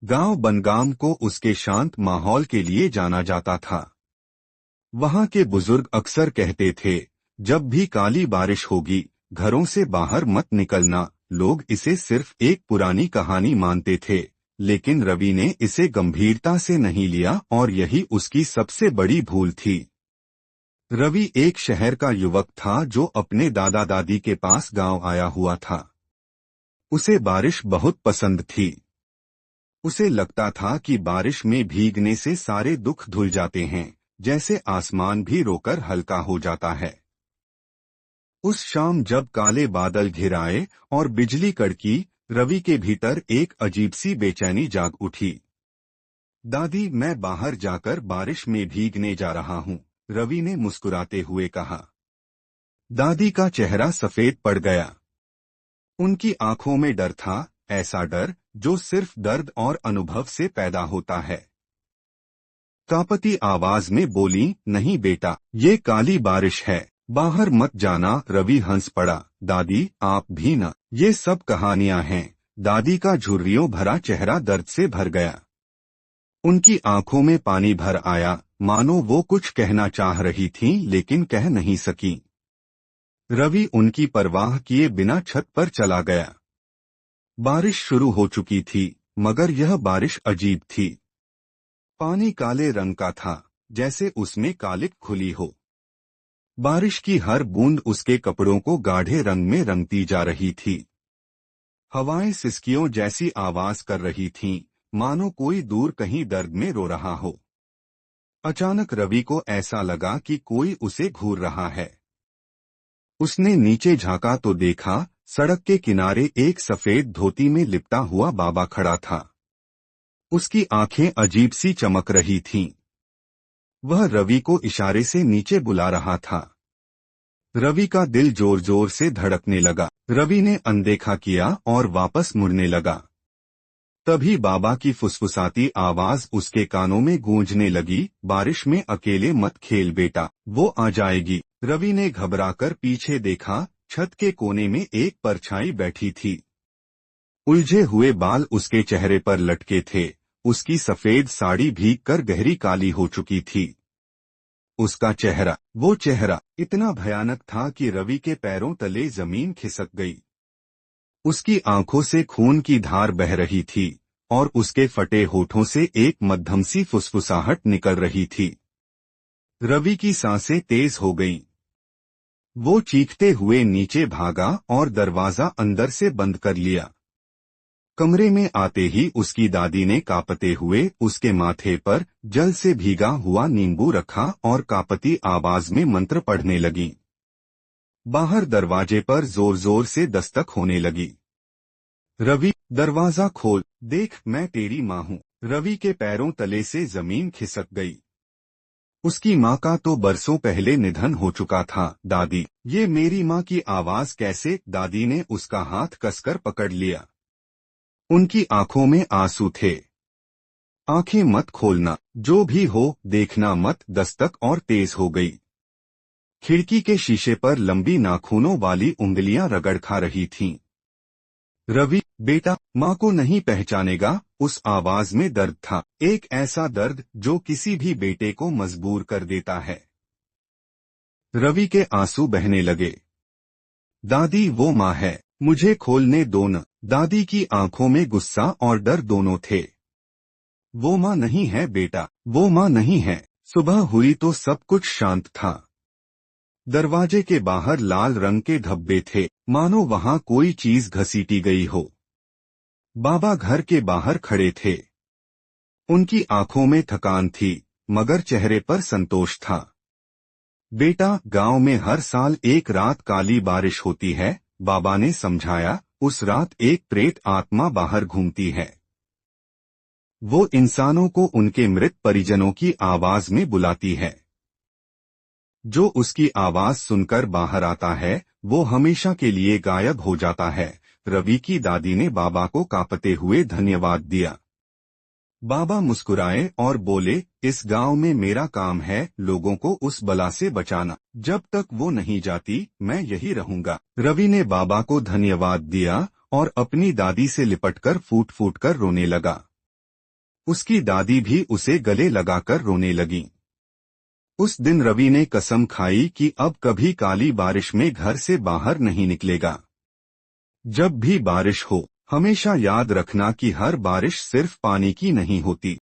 गांव बनगाम को उसके शांत माहौल के लिए जाना जाता था। वहां के बुजुर्ग अक्सर कहते थे, जब भी काली बारिश होगी घरों से बाहर मत निकलना। लोग इसे सिर्फ एक पुरानी कहानी मानते थे, लेकिन रवि ने इसे गंभीरता से नहीं लिया और यही उसकी सबसे बड़ी भूल थी। रवि एक शहर का युवक था जो अपने दादा दादी के पास गांव आया हुआ था। उसे बारिश बहुत पसंद थी। उसे लगता था कि बारिश में भीगने से सारे दुख धुल जाते हैं, जैसे आसमान भी रोकर हल्का हो जाता है। उस शाम जब काले बादल घिर आए और बिजली कड़की, रवि के भीतर एक अजीब सी बेचैनी जाग उठी। दादी, मैं बाहर जाकर बारिश में भीगने जा रहा हूँ, रवि ने मुस्कुराते हुए कहा। दादी का चेहरा सफेद पड़ गया। उनकी आंखों में डर था, ऐसा डर जो सिर्फ दर्द और अनुभव से पैदा होता है। कांपती आवाज में बोली, नहीं बेटा, ये काली बारिश है, बाहर मत जाना। रवि हंस पड़ा। दादी, आप भी न, ये सब कहानियां हैं। दादी का झुर्रियों भरा चेहरा दर्द से भर गया। उनकी आंखों में पानी भर आया, मानो वो कुछ कहना चाह रही थीं लेकिन कह नहीं सकी। रवि उनकी परवाह किए बिना छत पर चला गया। बारिश शुरू हो चुकी थी, मगर यह बारिश अजीब थी। पानी काले रंग का था, जैसे उसमें कालिक खुली हो। बारिश की हर बूंद उसके कपड़ों को गाढ़े रंग में रंगती जा रही थी। हवाएं सिसकियों जैसी आवाज कर रही थीं, मानो कोई दूर कहीं दर्द में रो रहा हो। अचानक रवि को ऐसा लगा कि कोई उसे घूर रहा है। उसने नीचे झांका तो देखा, सड़क के किनारे एक सफेद धोती में लिपटा हुआ बाबा खड़ा था। उसकी आंखें अजीब सी चमक रही थीं। वह रवि को इशारे से नीचे बुला रहा था। रवि का दिल जोर जोर से धड़कने लगा। रवि ने अनदेखा किया और वापस मुड़ने लगा। तभी बाबा की फुसफुसाती आवाज उसके कानों में गूंजने लगी, बारिश में अकेले मत खेल बेटा, वो आ जाएगी। रवि ने घबराकर पीछे देखा, छत के कोने में एक परछाई बैठी थी। उलझे हुए बाल उसके चेहरे पर लटके थे। उसकी सफेद साड़ी भीगकर गहरी काली हो चुकी थी। उसका चेहरा, वो चेहरा इतना भयानक था कि रवि के पैरों तले जमीन खिसक गई। उसकी आंखों से खून की धार बह रही थी और उसके फटे होठों से एक मध्यम सी फुसफुसाहट निकल रही थी। रवि की सांसें तेज हो गईं। वो चीखते हुए नीचे भागा और दरवाजा अंदर से बंद कर लिया। कमरे में आते ही उसकी दादी ने कांपते हुए उसके माथे पर जल से भीगा हुआ नींबू रखा और कांपती आवाज में मंत्र पढ़ने लगी। बाहर दरवाजे पर जोर जोर से दस्तक होने लगी। रवि, दरवाजा खोल, देख मैं तेरी माँ हूँ। रवि के पैरों तले से जमीन खिसक गई। उसकी माँ का तो बरसों पहले निधन हो चुका था। दादी, ये मेरी माँ की आवाज कैसे? दादी ने उसका हाथ कसकर पकड़ लिया। उनकी आंखों में आंसू थे। आंखें मत खोलना, जो भी हो देखना मत। दस्तक और तेज हो गई। खिड़की के शीशे पर लंबी नाखूनों वाली उंगलियां रगड़ खा रही थीं। रवि, बेटा, माँ को नहीं पहचानेगा। उस आवाज में दर्द था, एक ऐसा दर्द जो किसी भी बेटे को मजबूर कर देता है। रवि के आंसू बहने लगे। दादी, वो माँ है, मुझे खोलने दो न। दादी की आंखों में गुस्सा और डर दोनों थे। वो माँ नहीं है बेटा, वो माँ नहीं है। सुबह हुई तो सब कुछ शांत था। दरवाजे के बाहर लाल रंग के धब्बे थे, मानो वहां कोई चीज घसीटी गई हो। बाबा घर के बाहर खड़े थे। उनकी आंखों में थकान थी, मगर चेहरे पर संतोष था। बेटा, गांव में हर साल एक रात काली बारिश होती है, बाबा ने समझाया। उस रात एक प्रेत आत्मा बाहर घूमती है। वो इंसानों को उनके मृत परिजनों की आवाज में बुलाती है। जो उसकी आवाज सुनकर बाहर आता है, वो हमेशा के लिए गायब हो जाता है। रवि की दादी ने बाबा को कांपते हुए धन्यवाद दिया। बाबा मुस्कुराए और बोले, इस गांव में मेरा काम है लोगों को उस बला से बचाना। जब तक वो नहीं जाती मैं यही रहूंगा। रवि ने बाबा को धन्यवाद दिया और अपनी दादी से लिपटकर फूट फूट कर रोने लगा। उसकी दादी भी उसे गले लगाकर रोने लगी। उस दिन रवि ने कसम खाई कि अब कभी काली बारिश में घर से बाहर नहीं निकलेगा। जब भी बारिश हो, हमेशा याद रखना कि हर बारिश सिर्फ पानी की नहीं होती।